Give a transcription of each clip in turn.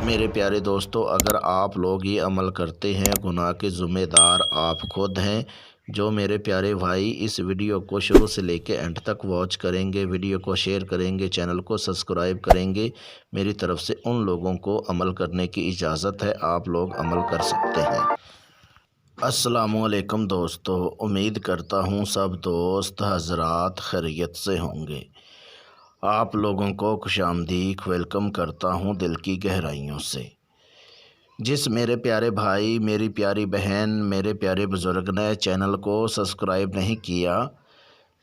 میرے پیارے دوستو، اگر آپ لوگ یہ عمل کرتے ہیں گناہ کے ذمہ دار آپ خود ہیں۔ جو میرے پیارے بھائی اس ویڈیو کو شروع سے لے کے اینڈ تک واچ کریں گے، ویڈیو کو شیئر کریں گے، چینل کو سبسکرائب کریں گے، میری طرف سے ان لوگوں کو عمل کرنے کی اجازت ہے، آپ لوگ عمل کر سکتے ہیں۔ السلام علیکم دوستو، امید کرتا ہوں سب دوست حضرات خیریت سے ہوں گے۔ آپ لوگوں کو خوش آمدید ویلکم کرتا ہوں دل کی گہرائیوں سے۔ جس میرے پیارے بھائی، میری پیاری بہن، میرے پیارے بزرگ نے چینل کو سبسکرائب نہیں کیا،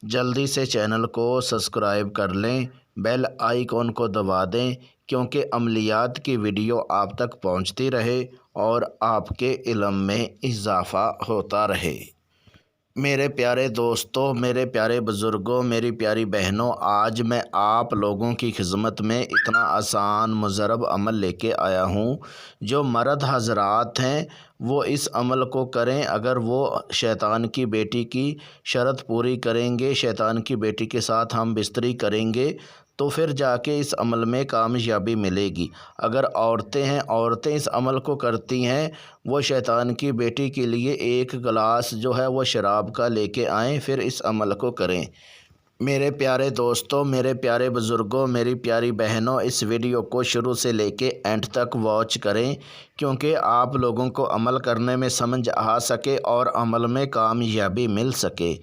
جلدی سے چینل کو سبسکرائب کر لیں، بیل آئیکن کو دبا دیں، کیونکہ عملیات کی ویڈیو آپ تک پہنچتی رہے اور آپ کے علم میں اضافہ ہوتا رہے۔ میرے پیارے دوستوں، میرے پیارے بزرگوں، میری پیاری بہنوں، آج میں آپ لوگوں کی خدمت میں اتنا آسان مجرب عمل لے کے آیا ہوں۔ جو مرد حضرات ہیں وہ اس عمل کو کریں۔ اگر وہ شیطان کی بیٹی کی شرط پوری کریں گے، شیطان کی بیٹی کے ساتھ ہم بستری کریں گے، تو پھر جا کے اس عمل میں کامیابی ملے گی۔ اگر عورتیں اس عمل کو کرتی ہیں، وہ شیطان کی بیٹی کے لیے ایک گلاس جو ہے وہ شراب کا لے کے آئیں، پھر اس عمل کو کریں۔ میرے پیارے دوستوں، میرے پیارے بزرگوں، میری پیاری بہنوں، اس ویڈیو کو شروع سے لے کے اینڈ تک واچ کریں، کیونکہ آپ لوگوں کو عمل کرنے میں سمجھ آ سکے اور عمل میں کامیابی مل سکے۔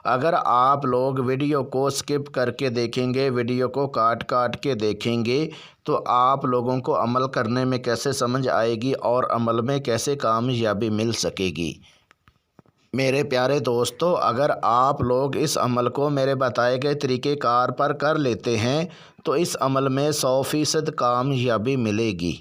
اگر آپ لوگ ویڈیو کو سکپ کر کے دیکھیں گے، ویڈیو کو کاٹ کے دیکھیں گے، تو آپ لوگوں کو عمل کرنے میں کیسے سمجھ آئے گی اور عمل میں کیسے کامیابی مل سکے گی۔ میرے پیارے دوستو، اگر آپ لوگ اس عمل کو میرے بتائے گئے طریقہ کار پر کر لیتے ہیں تو اس عمل میں 100% کامیابی ملے گی۔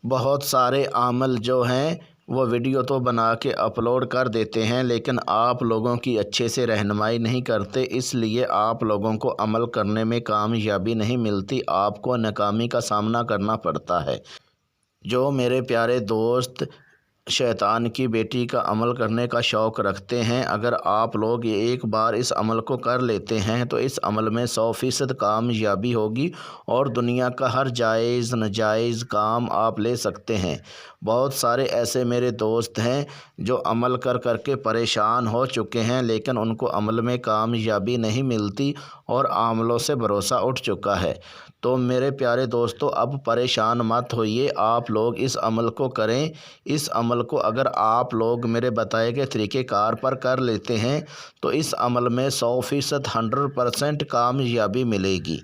بہت سارے عمل جو ہیں وہ ویڈیو تو بنا کے اپلوڈ کر دیتے ہیں، لیکن آپ لوگوں کی اچھے سے رہنمائی نہیں کرتے، اس لیے آپ لوگوں کو عمل کرنے میں کامیابی نہیں ملتی، آپ کو ناکامی کا سامنا کرنا پڑتا ہے۔ جو میرے پیارے دوست شیطان کی بیٹی کا عمل کرنے کا شوق رکھتے ہیں، اگر آپ لوگ ایک بار اس عمل کو کر لیتے ہیں تو اس عمل میں 100% کامیابی ہوگی اور دنیا کا ہر جائز ناجائز کام آپ لے سکتے ہیں۔ بہت سارے ایسے میرے دوست ہیں جو عمل کر کے پریشان ہو چکے ہیں، لیکن ان کو عمل میں کامیابی نہیں ملتی اور عملوں سے بھروسہ اٹھ چکا ہے۔ تو میرے پیارے دوستو، اب پریشان مت ہوئیے، آپ لوگ اس عمل کو کریں۔ اس عمل کو اگر آپ لوگ میرے بتائے گئے طریقہ کار پر کر لیتے ہیں تو اس عمل میں 100% 100% کامیابی ملے گی۔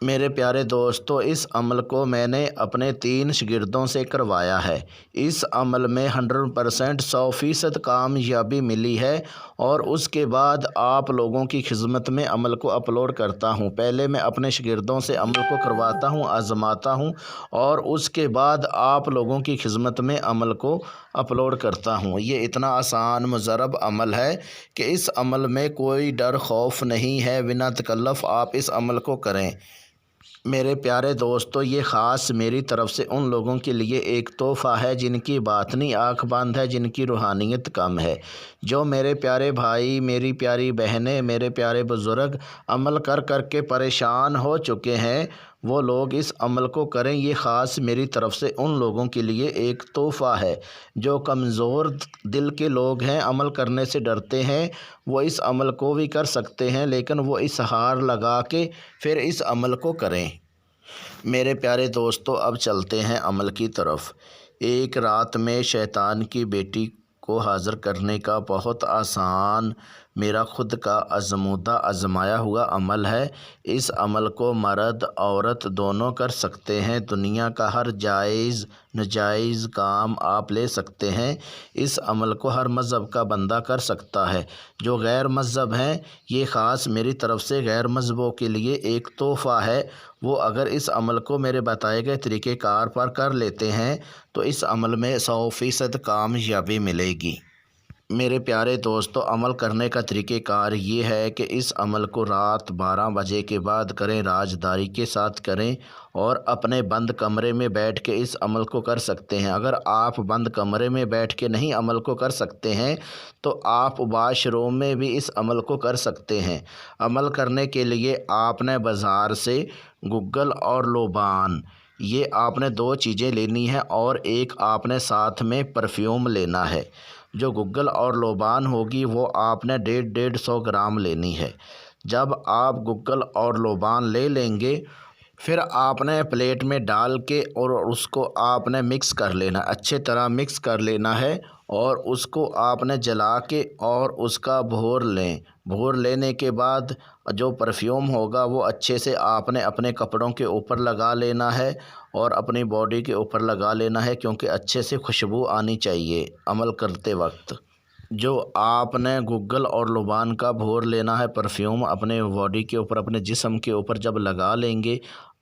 میرے پیارے دوستو، اس عمل کو میں نے اپنے 3 شاگردوں سے کروایا ہے۔ اس عمل میں 100% 100% کامیابی ملی ہے اور اس کے بعد آپ لوگوں کی خدمت میں عمل کو اپلوڈ کرتا ہوں۔ پہلے میں اپنے شاگردوں سے عمل کو کرواتا ہوں، آزماتا ہوں، اور اس کے بعد آپ لوگوں کی خدمت میں عمل کو اپلوڈ کرتا ہوں۔ یہ اتنا آسان مجرب عمل ہے کہ اس عمل میں کوئی ڈر خوف نہیں ہے، بنا تکلف آپ اس عمل کو کریں۔ میرے پیارے دوستو، یہ خاص میری طرف سے ان لوگوں کے لیے ایک تحفہ ہے جن کی باطنی آنکھ بند ہے، جن کی روحانیت کم ہے۔ جو میرے پیارے بھائی، میری پیاری بہنیں، میرے پیارے بزرگ عمل کر کے پریشان ہو چکے ہیں، وہ لوگ اس عمل کو کریں۔ یہ خاص میری طرف سے ان لوگوں کے لیے ایک تحفہ ہے۔ جو کمزور دل کے لوگ ہیں، عمل کرنے سے ڈرتے ہیں، وہ اس عمل کو بھی کر سکتے ہیں، لیکن وہ اس ہار لگا کے پھر اس عمل کو کریں۔ میرے پیارے دوستو، اب چلتے ہیں عمل کی طرف۔ ایک رات میں شیطان کی بیٹی کو حاضر کرنے کا بہت آسان، میرا خود کا آزمودہ آزمایا ہوا عمل ہے۔ اس عمل کو مرد عورت دونوں کر سکتے ہیں، دنیا کا ہر جائز ناجائز کام آپ لے سکتے ہیں۔ اس عمل کو ہر مذہب کا بندہ کر سکتا ہے۔ جو غیر مذہب ہیں، یہ خاص میری طرف سے غیر مذہبوں کے لیے ایک تحفہ ہے۔ وہ اگر اس عمل کو میرے بتائے گئے طریقہ کار پر کر لیتے ہیں تو اس عمل میں 100% کامیابی ملے گی۔ میرے پیارے دوستو، عمل کرنے کا طریقہ کار یہ ہے کہ اس عمل کو رات 12 بجے کے بعد کریں، رازداری کے ساتھ کریں اور اپنے بند کمرے میں بیٹھ کے اس عمل کو کر سکتے ہیں۔ اگر آپ بند کمرے میں بیٹھ کے نہیں عمل کو کر سکتے ہیں تو آپ واش روم میں بھی اس عمل کو کر سکتے ہیں۔ عمل کرنے کے لیے آپ نے بازار سے گگل اور لوبان یہ آپ نے 2 چیزیں لینی ہیں اور ایک آپ نے ساتھ میں پرفیوم لینا ہے۔ جو گگل اور لوبان ہوگی وہ آپ نے 150 گرام لینی ہے۔ جب آپ گگل اور لوبان لے لیں گے پھر آپ نے پلیٹ میں ڈال کے اور اس کو آپ نے مکس کر لینا، اچھے طرح مکس کر لینا ہے اور اس کو آپ نے جلا کے اور اس کا بھور لیں۔ بھور لینے کے بعد جو پرفیوم ہوگا وہ اچھے سے آپ نے اپنے کپڑوں کے اوپر لگا لینا ہے اور اپنی باڈی کے اوپر لگا لینا ہے، کیونکہ اچھے سے خوشبو آنی چاہیے عمل کرتے وقت۔ جو آپ نے گگل اور لوبان کا بھور لینا ہے پرفیوم اپنے باڈی کے اوپر، اپنے جسم کے اوپر جب لگا لیں گے،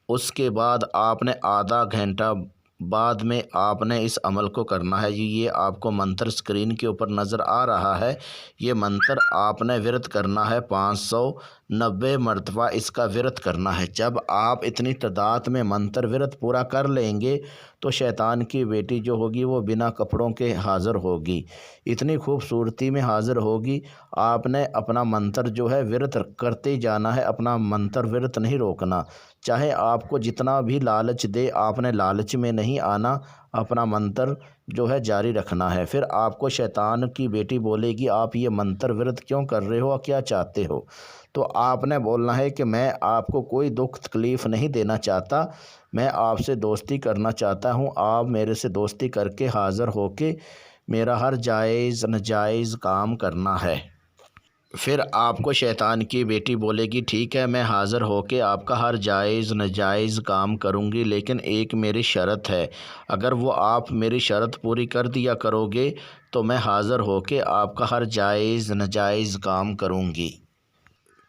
اس کے بعد آپ نے آدھا گھنٹہ بعد میں آپ نے اس عمل کو کرنا ہے۔ یہ آپ کو منتر اسکرین کے اوپر نظر آ رہا ہے، یہ منتر آپ نے ورد کرنا ہے 590 مرتبہ اس کا ورد کرنا ہے۔ جب آپ اتنی تعداد میں منتر ورد پورا کر لیں گے تو شیطان کی بیٹی جو ہوگی وہ بنا کپڑوں کے حاضر ہوگی، اتنی خوبصورتی میں حاضر ہوگی۔ آپ نے اپنا منتر جو ہے ورد کرتے جانا ہے، اپنا منتر ورد نہیں روکنا، چاہے آپ کو جتنا بھی لالچ دے آپ نے لالچ میں نہیں آنا، اپنا منتر جو ہے جاری رکھنا ہے۔ پھر آپ کو شیطان کی بیٹی بولے گی آپ یہ منتر ورد کیوں کر رہے ہو، کیا چاہتے ہو؟ تو آپ نے بولنا ہے کہ میں آپ کو کوئی دکھ تکلیف نہیں دینا چاہتا، میں آپ سے دوستی کرنا چاہتا ہوں، آپ میرے سے دوستی کر کے حاضر ہو کے میرا ہر جائز ناجائز کام کرنا ہے۔ پھر آپ کو شیطان کی بیٹی بولے گی ٹھیک ہے میں حاضر ہو کے آپ کا ہر جائز ناجائز کام کروں گی، لیکن ایک میری شرط ہے، اگر وہ آپ میری شرط پوری کر دیا کرو گے تو میں حاضر ہو کے آپ کا ہر جائز ناجائز کام کروں گی۔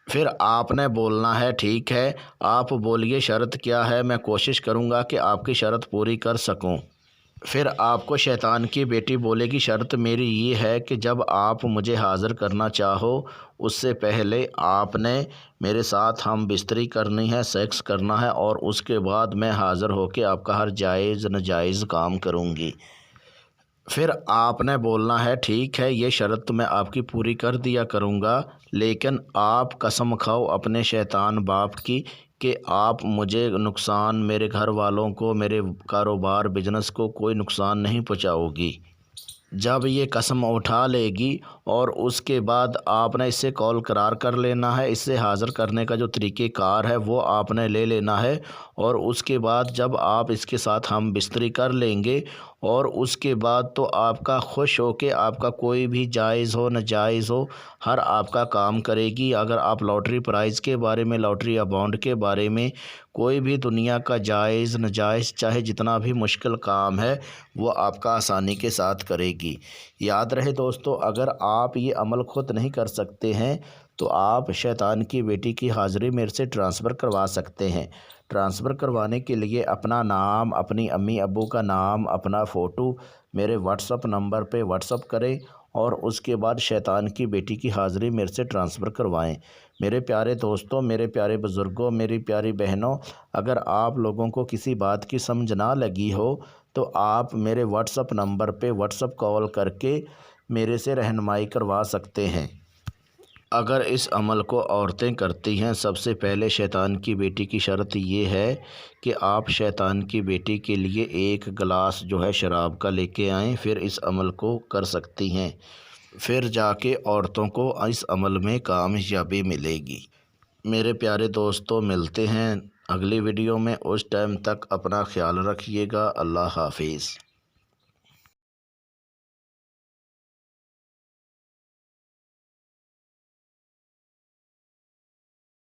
پھر آپ نے بولنا ہے ٹھیک ہے، آپ بولیے شرط کیا ہے، میں کوشش کروں گا کہ آپ کی شرط پوری کر سکوں۔ پھر آپ کو شیطان کی بیٹی بولے گی شرط میری یہ ہے کہ جب آپ مجھے حاضر کرنا چاہو اس سے پہلے آپ نے میرے ساتھ ہم بستری کرنی ہے، سیکس کرنا ہے، اور اس کے بعد میں حاضر ہو کے آپ کا ہر جائز ناجائز کام کروں گی۔ پھر آپ نے بولنا ہے ٹھیک ہے یہ شرط میں آپ کی پوری کر دیا کروں گا، لیکن آپ قسم کھاؤ اپنے شیطان باپ کی کہ آپ مجھے نقصان، میرے گھر والوں کو، میرے کاروبار بزنس کو کوئی نقصان نہیں پہنچاؤ گی۔ جب یہ قسم اٹھا لے گی اور اس کے بعد آپ نے اس سے کال قرار کر لینا ہے، اس سے حاضر کرنے کا جو طریقہ کار ہے وہ آپ نے لے لینا ہے، اور اس کے بعد جب آپ اس کے ساتھ ہم بستری کر لیں گے اور اس کے بعد تو آپ کا خوش ہو کے آپ کا کوئی بھی جائز ہو ناجائز ہو ہر آپ کا کام کرے گی۔ اگر آپ لاٹری پرائز کے بارے میں، لاٹری یا بانڈ کے بارے میں کوئی بھی دنیا کا جائز ناجائز چاہے جتنا بھی مشکل کام ہے وہ آپ کا آسانی کے ساتھ کرے گی۔ یاد رہے دوستو، اگر آپ یہ عمل خود نہیں کر سکتے ہیں تو آپ شیطان کی بیٹی کی حاضری میرے سے ٹرانسفر کروا سکتے ہیں۔ ٹرانسفر کروانے کے لیے اپنا نام، اپنی امی ابو کا نام، اپنا فوٹو میرے واٹس اپ نمبر پہ واٹس اپ کریں اور اس کے بعد شیطان کی بیٹی کی حاضری میرے سے ٹرانسفر کروائیں۔ میرے پیارے دوستوں، میرے پیارے بزرگوں، میری پیاری بہنوں، اگر آپ لوگوں کو کسی بات کی سمجھ نہ لگی ہو تو آپ میرے واٹس اپ نمبر پہ واٹس اپ کال کر کے میرے سے رہنمائی کروا سکتے ہیں۔ اگر اس عمل کو عورتیں کرتی ہیں، سب سے پہلے شیطان کی بیٹی کی شرط یہ ہے کہ آپ شیطان کی بیٹی کے لیے 1 گلاس جو ہے شراب کا لے کے آئیں، پھر اس عمل کو کر سکتی ہیں، پھر جا کے عورتوں کو اس عمل میں کامیابی ملے گی۔ میرے پیارے دوستوں، ملتے ہیں اگلی ویڈیو میں، اس ٹائم تک اپنا خیال رکھیے گا۔ اللہ حافظ۔